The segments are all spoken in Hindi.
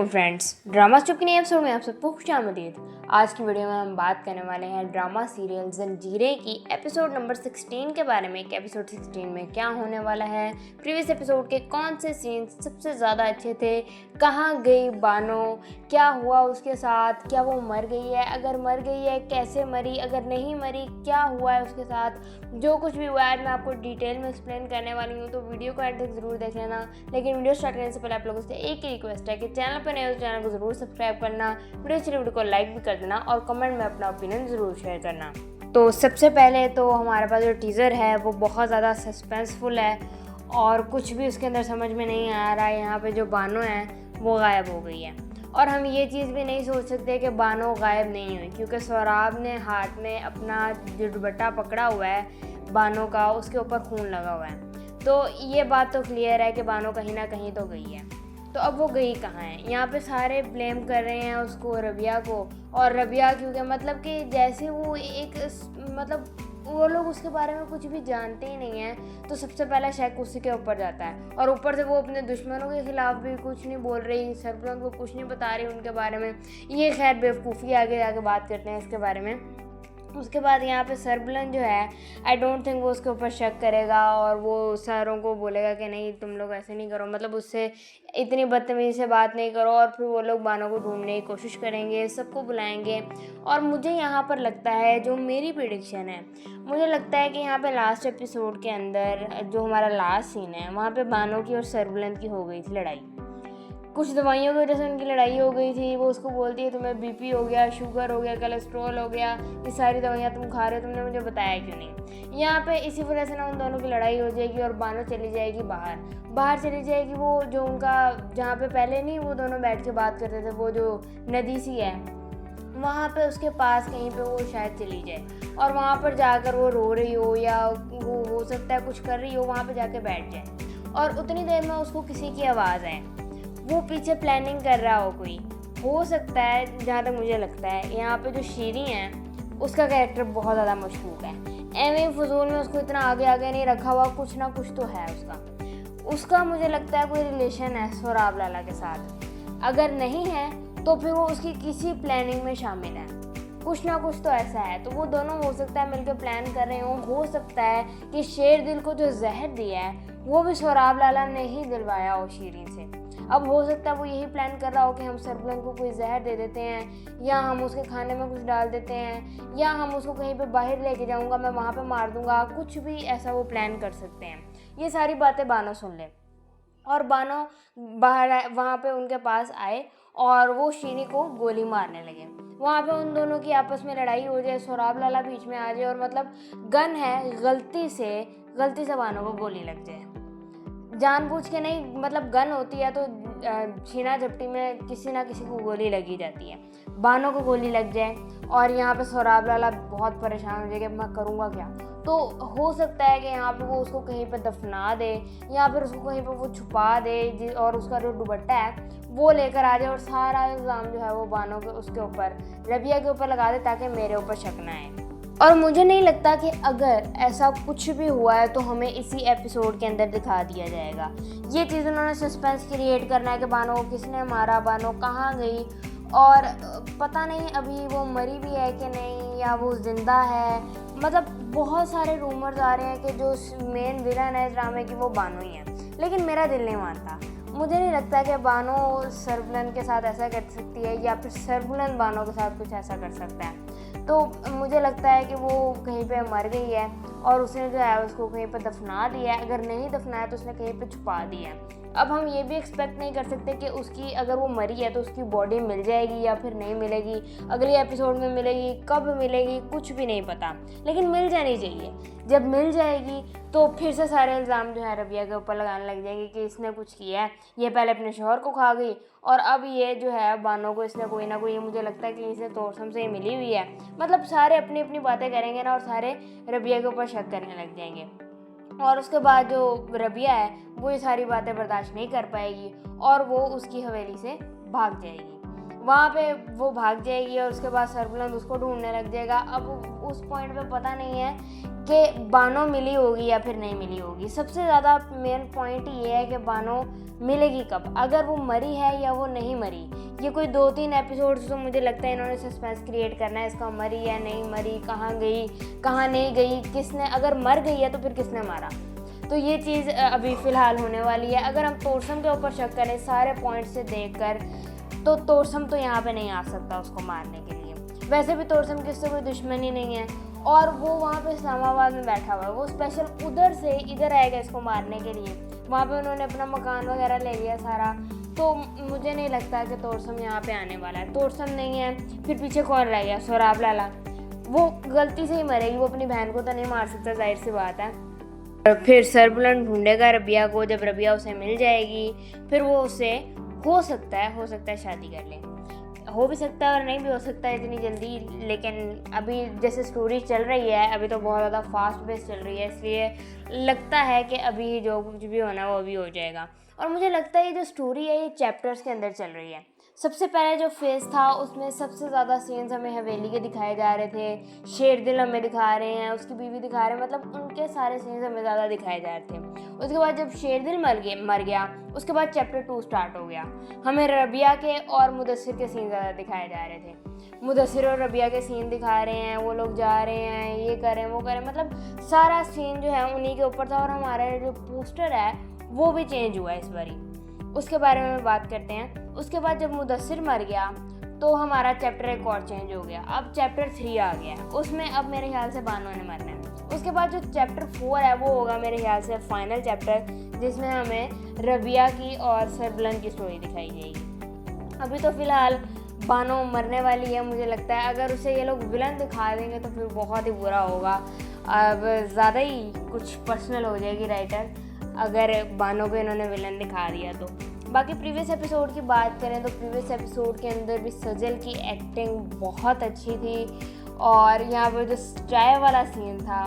अलैकुम फ्रेंड्स, ड्रामा स्टूप के नए एपिसोड में आप सबको खुशामदीद। आज की वीडियो में हम बात करने वाले हैं ड्रामा सीरियल जंजीरें की एपिसोड नंबर 16 के बारे में कि एपिसोड 16 में क्या होने वाला है, प्रीवियस एपिसोड के कौन से सीन्स सबसे ज़्यादा अच्छे थे, कहाँ गई बानो, क्या हुआ उसके साथ, क्या वो मर गई है, अगर मर गई है कैसे मरी, अगर नहीं मरी क्या हुआ है उसके साथ। जो कुछ भी हुआ है मैं आपको डिटेल में एक्सप्लेन करने वाली हूँ, तो वीडियो को एंड तक ज़रूर देख लेना। लेकिन वीडियो स्टार्ट करने से पहले आप लोगों से एक ही रिक्वेस्ट है कि चैनल पर नए हो तो चैनल को ज़रूर सब्सक्राइब करना, वीडियो को लाइक भी कर देना और कमेंट में अपना ओपिनियन ज़रूर शेयर करना। तो सबसे पहले तो हमारे पास जो टीज़र है वो बहुत ज़्यादा सस्पेंसफुल है और कुछ भी उसके अंदर समझ में नहीं आ रहा है। यहाँ पे जो बानो है वो गायब हो गई है और हम ये चीज़ भी नहीं सोच सकते कि बानो गायब नहीं हुई, क्योंकि सौराब ने हाथ में अपना जो दुपट्टा पकड़ा हुआ है बानो का, उसके ऊपर खून लगा हुआ है। तो ये बात तो क्लियर है कि बानो कहीं ना कहीं तो गई है। तो अब वो गई कहाँ है? यहाँ पे सारे ब्लेम कर रहे हैं उसको, रबिया को। और रबिया क्योंकि मतलब कि जैसे वो एक वो लोग उसके बारे में कुछ भी जानते ही नहीं हैं, तो सबसे पहला शक उसी के ऊपर जाता है। और ऊपर से वो अपने दुश्मनों के खिलाफ भी कुछ नहीं बोल रही, सरबलंद को कुछ नहीं बता रही उनके बारे में। ये खैर बेवकूफ़ी, आगे जाके बात करते हैं इसके बारे में। उसके बाद यहाँ पे सरबलंद जो है, आई डोंट थिंक वो उसके ऊपर शक करेगा और वो सारों को बोलेगा कि नहीं तुम लोग ऐसे नहीं करो, मतलब उससे इतनी बदतमीज़ी से बात नहीं करो। और फिर वो लोग बानो को ढूंढने की कोशिश करेंगे, सबको बुलाएंगे। और मुझे यहाँ पर लगता है, जो मेरी प्रेडिक्शन है, मुझे लगता है कि यहाँ पे लास्ट एपिसोड के अंदर जो हमारा लास्ट सीन है वहाँ पे बानो की और सरबलंद की हो गई थी लड़ाई। कुछ दवाइयों की वजह से उनकी लड़ाई हो गई थी। वो उसको बोलती है तुम्हें बीपी हो गया, शुगर हो गया, कोलेस्ट्रॉल हो गया, ये सारी दवाइयाँ तुम खा रहे हो, तुमने मुझे बताया क्यों नहीं। यहाँ पे इसी वजह से ना उन दोनों की लड़ाई हो जाएगी और बानो चली जाएगी बाहर चली जाएगी। वो जो उनका जहाँ पे पहले नहीं वो दोनों बैठ के बात करते थे, वो जो नदी सी है वहाँ पे उसके पास कहीं पे वो शायद चली जाए और वहाँ पर जाकर वो रो रही हो या वो हो सकता है कुछ कर रही हो, वहाँ पे जाके बैठ जाए और उतनी देर में उसको किसी की आवाज़ आए, वो पीछे प्लानिंग कर रहा हो कोई। हो सकता है, जहाँ तक मुझे लगता है, यहाँ पे जो शीरी है उसका कैरेक्टर बहुत ज़्यादा मशकूक है। एवं फजूल में उसको इतना आगे नहीं रखा हुआ, कुछ ना कुछ तो है उसका मुझे लगता है कोई रिलेशन है सौराब लाला के साथ। अगर नहीं है तो फिर वो उसकी किसी प्लानिंग में शामिल है, कुछ ना कुछ तो ऐसा है। तो वो दोनों हो सकता है मिलकर प्लान कर रहे हो सकता है कि शेर दिल को जो जहर दिया है वो भी सौराब लाला ने ही दिलवाया हो शीरी से। अब हो सकता है वो यही प्लान कर रहा हो कि हम सरबलंद को कोई जहर दे देते हैं, या हम उसके खाने में कुछ डाल देते हैं, या हम उसको कहीं पे बाहर लेके जाऊंगा, मैं वहाँ पे मार दूंगा, कुछ भी ऐसा वो प्लान कर सकते हैं। ये सारी बातें बानो सुन ले और बानो बाहर वहाँ पे उनके पास आए और वो शीरी को गोली मारने लगे। वहाँ पे उन दोनों की आपस में लड़ाई हो जाए, सौराब लाला बीच में आ जाए और मतलब गन है, गलती से बानो को गोली लग जाए। जानबूझ के नहीं, मतलब गन होती है तो छीना झपटी में किसी ना किसी को गोली लगी जाती है। बानो को गोली लग जाए और यहाँ पे सौराब लाला बहुत परेशान हो जाएगा, मैं करूँगा क्या। तो हो सकता है कि यहाँ पे वो उसको कहीं पे दफना दे या फिर उसको कहीं पे वो छुपा दे और उसका जो दुपट्टा है वो लेकर आ जाए और सारा इल्ज़ाम जो है वो बानो के उसके ऊपर, रबिया के ऊपर लगा दे ताकि मेरे ऊपर शक ना आए। और मुझे नहीं लगता कि अगर ऐसा कुछ भी हुआ है तो हमें इसी एपिसोड के अंदर दिखा दिया जाएगा। ये चीज़ उन्होंने सस्पेंस क्रिएट करना है कि बानो को किसने मारा, बानो कहाँ गई, और पता नहीं अभी वो मरी भी है कि नहीं या वो जिंदा है। मतलब बहुत सारे रूमर्स आ रहे हैं कि जो मेन विलन है इस ड्रामे की वो बानो ही है, लेकिन मेरा दिल नहीं मानता। मुझे नहीं लगता कि बानो सरबलंद के साथ ऐसा कर सकती है या फिर सरबलंद बानो के साथ कुछ ऐसा कर सकता है। तो मुझे लगता है कि वो कहीं पे मर गई है और उसने जो है उसको कहीं पे दफना दिया है, अगर नहीं दफनाया तो उसने कहीं पे छुपा दिया है। अब हम ये भी एक्सपेक्ट नहीं कर सकते कि उसकी, अगर वो मरी है तो उसकी बॉडी मिल जाएगी या फिर नहीं मिलेगी, अगले एपिसोड में मिलेगी, कब मिलेगी कुछ भी नहीं पता, लेकिन मिल जानी चाहिए। जब मिल जाएगी तो फिर से सारे इल्ज़ाम जो है रबिया के ऊपर लगाने लग जाएंगे कि इसने कुछ किया है, ये पहले अपने शौहर को खा गई और अब ये जो है बानो को इसने कोई ना कोई, मुझे लगता है कि इसे तोरसम से ही मिली हुई है। मतलब सारे अपनी अपनी बातें करेंगे ना और सारे रबिया के ऊपर शक करने लग जाएंगे और उसके बाद जो रबिया है वो ये सारी बातें बर्दाश्त नहीं कर पाएगी और वो उसकी हवेली से भाग जाएगी। वहाँ पे वो भाग जाएगी और उसके बाद सरबुलंद उसको ढूंढने लग जाएगा। अब उस पॉइंट पे पता नहीं है कि बानो मिली होगी या फिर नहीं मिली होगी। सबसे ज़्यादा मेन पॉइंट ये है कि बानो मिलेगी कब, अगर वो मरी है या वो नहीं मरी। ये कोई 2-3 एपिसोड्स तो मुझे लगता है इन्होंने सस्पेंस क्रिएट करना है, इसका मरी या नहीं मरी, कहाँ गई कहाँ नहीं गई, किसने, अगर मर गई है तो फिर किसने मारा। तो ये चीज़ अभी फ़िलहाल होने वाली है। अगर हम तोरसम के ऊपर शक करें सारे पॉइंट से देखकर, तो तोरसम तो यहाँ पे नहीं आ सकता उसको मारने के लिए। वैसे भी तोरसम की उससे कोई दुश्मनी नहीं है और वो वहाँ पे इस्लामाबाद में बैठा हुआ है, वो स्पेशल उधर से इधर आएगा इसको मारने के लिए। वहाँ पे उन्होंने अपना मकान वगैरह ले लिया सारा, तो मुझे नहीं लगता कि तोरसम यहाँ पे आने वाला है। तोरसम नहीं है, फिर पीछे कौन रह गया? सोराब लाला, वो गलती से ही मरेगी, वो अपनी बहन को तो नहीं मार सकता, जाहिर सी बात है। फिर सरबुलंद ढूंढेगा रबिया को, जब रबिया उसे मिल जाएगी फिर वो उसे हो सकता है शादी कर ले। हो भी सकता है और नहीं भी हो सकता है इतनी जल्दी, लेकिन अभी जैसे स्टोरी चल रही है अभी तो बहुत ज़्यादा फास्ट बेस चल रही है, इसलिए लगता है कि अभी जो कुछ भी होना वो अभी हो जाएगा। और मुझे लगता है ये जो स्टोरी है ये चैप्टर्स के अंदर चल रही है। सबसे पहले जो फेज़ था उसमें सबसे ज़्यादा सीन्स हमें हवेली के दिखाए जा रहे थे, शेरदिल हमें दिखा रहे हैं, उसकी बीवी दिखा रहे हैं, मतलब उनके सारे सीन्स हमें ज़्यादा दिखाए जा रहे थे। उसके बाद जब शेरदिल मर गया उसके बाद चैप्टर 2 स्टार्ट हो गया। हमें रबिया के और मुदस्सिर के सीन ज़्यादा दिखाए जा रहे थे। मुदस्सिर और रबिया के सीन दिखा रहे हैं, वो लोग जा रहे हैं, ये कर रहे हैं, वो कर रहे हैं, मतलब सारा सीन जो है उन्हीं के ऊपर था। और हमारा जो पोस्टर है वो भी चेंज हुआ है इस बारी, उसके बारे में बात करते हैं। उसके बाद जब मुदस्सिर मर गया तो हमारा चैप्टर एक और चेंज हो गया, अब चैप्टर 3 आ गया है, उसमें अब मेरे ख्याल से बानो ने मरना है। उसके बाद जो चैप्टर 4 है वो होगा मेरे ख्याल से फाइनल चैप्टर, जिसमें हमें रबिया की और सरबुलंद की स्टोरी दिखाई जाएगी। अभी तो फ़िलहाल बानो मरने वाली है, मुझे लगता है अगर उसे ये लोग विलन दिखा देंगे तो फिर बहुत ही बुरा होगा। अब ज़्यादा ही कुछ पर्सनल हो जाएगी राइटर अगर बानो को इन्होंने विलन दिखा दिया तो। बाकी प्रीवियस एपिसोड की बात करें तो प्रीवियस एपिसोड के अंदर भी सजल की एक्टिंग बहुत अच्छी थी, और यहाँ पर जो चाय वाला सीन था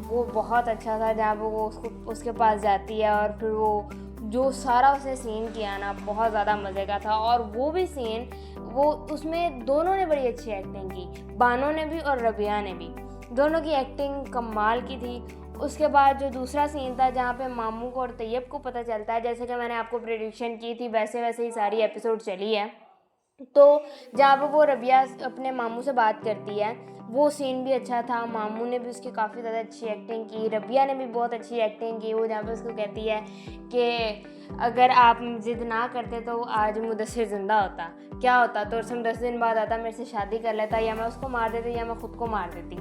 वो बहुत अच्छा था, जहाँ पर वो उसके पास जाती है और फिर वो जो सारा उसने सीन किया ना बहुत ज़्यादा मज़े का था। और वो भी सीन वो उसमें दोनों ने बड़ी अच्छी एक्टिंग की, बानो ने भी और रबिया ने भी, दोनों की एक्टिंग कमाल की थी। उसके बाद जो दूसरा सीन था जहाँ पे मामू को और तैयब को पता चलता है, जैसे कि मैंने आपको प्रेडिक्शन की थी वैसे वैसे ही सारी एपिसोड चली है, तो जहाँ पे वो रबिया अपने मामू से बात करती है वो सीन भी अच्छा था। मामू ने भी उसकी काफ़ी ज़्यादा अच्छी एक्टिंग की, रबिया ने भी बहुत अच्छी एक्टिंग की। वो जहाँ पे उसको कहती है कि अगर आप जिद ना करते तो आज मुदस्सिर ज़िंदा होता, क्या होता, तो 10 दिन बाद आता, मेरे से शादी कर लेता, या मैं उसको मार देती या मैं ख़ुद को मार देती,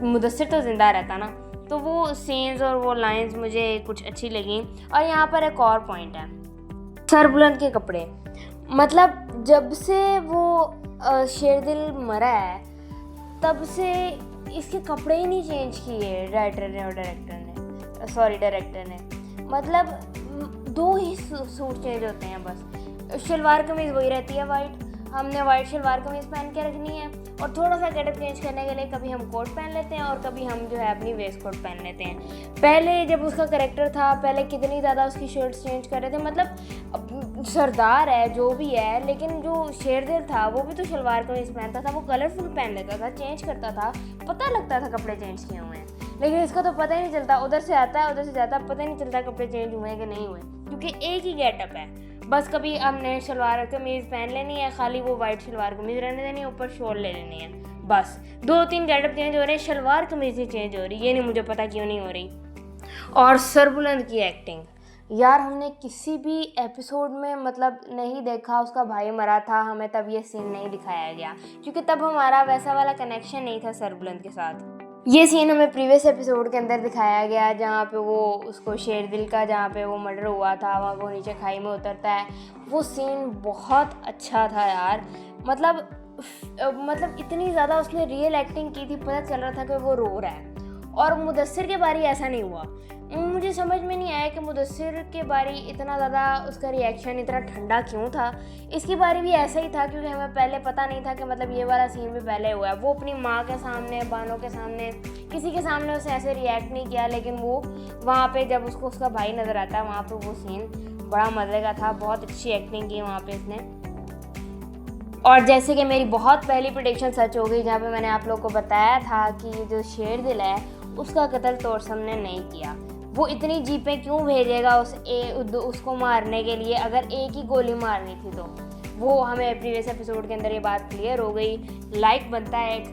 मुदस्सिर तो ज़िंदा रहता ना। तो वो सीन्स और वो लाइंस मुझे कुछ अच्छी लगी। और यहाँ पर एक और पॉइंट है, सरबुलंद के कपड़े, मतलब जब से वो शेरदिल मरा है तब से इसके कपड़े ही नहीं चेंज किए राइटर ने और डायरेक्टर ने, मतलब 2 ही सूट चेंज होते हैं बस। शलवार कमीज़ वही रहती है वाइट, हमने वाइट शलवार कमीज़ पहन के रखनी है, और थोड़ा सा गेटअप चेंज करने के लिए कभी हम कोट पहन लेते हैं और कभी हम जो है अपनी वेस्ट कोट पहन लेते हैं। पहले जब उसका कैरेक्टर था पहले कितनी ज़्यादा उसकी शर्ट्स चेंज कर रहे थे, मतलब सरदार है जो भी है, लेकिन जो शेरदिल था वो भी तो शलवार कमीज़ पहनता था, वो कलरफुल पहन लेता था, चेंज करता था, पता लगता था कपड़े चेंज किए हुए हैं। लेकिन इसका तो पता ही नहीं चलता, उधर से आता है उधर से जाता है, पता ही नहीं चलता कपड़े चेंज हुए हैं कि नहीं हुए, क्योंकि एक ही गेटअप है। बस कभी हमने शलवार कमीज़ पहन लेनी है, खाली वो वाइट शलवार कमीज़ रहने देनी है, ऊपर शॉल ले लेनी है, बस 2-3 गेटअप चेंज हो रहे हैं, शलवार कमीज़ ही चेंज हो रही, ये नहीं मुझे पता क्यों नहीं हो रही। और सरबुलंद की एक्टिंग यार, हमने किसी भी एपिसोड में मतलब नहीं देखा उसका भाई मरा था, हमें तब ये सीन नहीं दिखाया गया क्योंकि तब हमारा वैसा वाला कनेक्शन नहीं था सरबुलंद के साथ। ये सीन हमें प्रीवियस एपिसोड के अंदर दिखाया गया जहाँ पे वो उसको शेरदिल का जहाँ पे वो मर्डर हुआ था वहाँ वो नीचे खाई में उतरता है, वो सीन बहुत अच्छा था यार। मतलब इतनी ज़्यादा उसने रियल एक्टिंग की थी, पता चल रहा था कि वो रो रहा है। और मुदस्सिर के बारी ऐसा नहीं हुआ, मुझे समझ में नहीं आया कि मुदस्सिर के बारी इतना ज़्यादा उसका रिएक्शन इतना ठंडा क्यों था। इसकी बारी भी ऐसा ही था क्योंकि हमें पहले पता नहीं था कि मतलब ये वाला सीन भी पहले हुआ है। वो अपनी माँ के सामने, बानो के सामने, किसी के सामने उसने ऐसे रिएक्ट नहीं किया, लेकिन वो वहाँ पे जब उसको उसका भाई नज़र आता है वहाँ पे वो सीन बड़ा मज़े का था, बहुत अच्छी एक्टिंग की वहाँ पे इसने। और जैसे कि मेरी बहुत पहली प्रेडिक्शन सच हो गई, जहाँ पे मैंने आप लोगों को बताया था कि जो शेरदिल है उसका कत्ल तोरसम ने नहीं किया। वो इतनी जीपें क्यों भेजेगा उसको मारने के लिए, अगर एक ही गोली मारनी थी तो। वो हमें प्रीवियस एपिसोड के अंदर ये बात क्लियर हो गई, लाइक बनता है एक।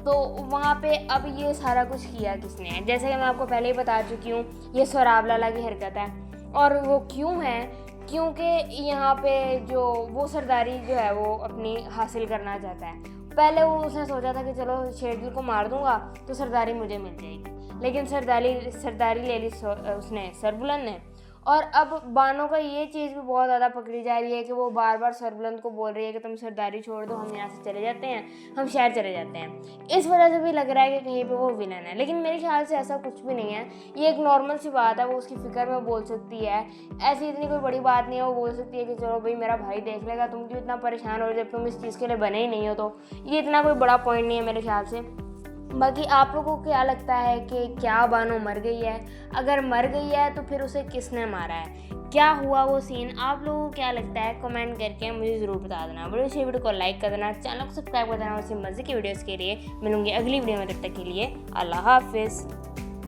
तो वहाँ पे अब ये सारा कुछ किया किसने है, जैसे कि मैं आपको पहले ही बता चुकी हूँ, ये सोराब लाला की हरकत है। और वो क्यों है, क्योंकि यहाँ पे जो वो सरदारी जो है वो अपनी हासिल करना चाहता है। पहले वो उसने सोचा था कि चलो शेरदिल को मार दूंगा तो सरदारी मुझे मिल जाएगी, लेकिन सरदारी ले ली उसने सरबुलंद ने। और अब बानो का ये चीज़ भी बहुत ज़्यादा पकड़ी जा रही है कि वो बार बार सरबुलंद को बोल रही है कि तुम सरदारी छोड़ दो, हम यहाँ से चले जाते हैं, हम शहर चले जाते हैं। इस वजह से भी लग रहा है कि कहीं पे वो विलन है, लेकिन मेरे ख्याल से ऐसा कुछ भी नहीं है। ये एक नॉर्मल सी बात है, वो उसकी फ़िक्र में बोल सकती है, ऐसी इतनी कोई बड़ी बात नहीं है। वो बोल सकती है कि चलो भाई मेरा भाई देख लेगा, तुम क्यों इतना परेशान हो जब तुम इस चीज़ के लिए बने ही नहीं हो। तो ये इतना कोई बड़ा पॉइंट नहीं है मेरे ख्याल से। बाकी आप लोगों को क्या लगता है कि क्या बानो मर गई है? अगर मर गई है तो फिर उसे किसने मारा है, क्या हुआ वो सीन, आप लोगों को क्या लगता है कमेंट करके मुझे ज़रूर बता देना। वीडियो को लाइक कर देना, चैनल को सब्सक्राइब कर देना। उसी मज़े की वीडियोज़ के लिए मिलूंगी अगली वीडियो में, तब तक के लिए अल्लाह हाफिज़।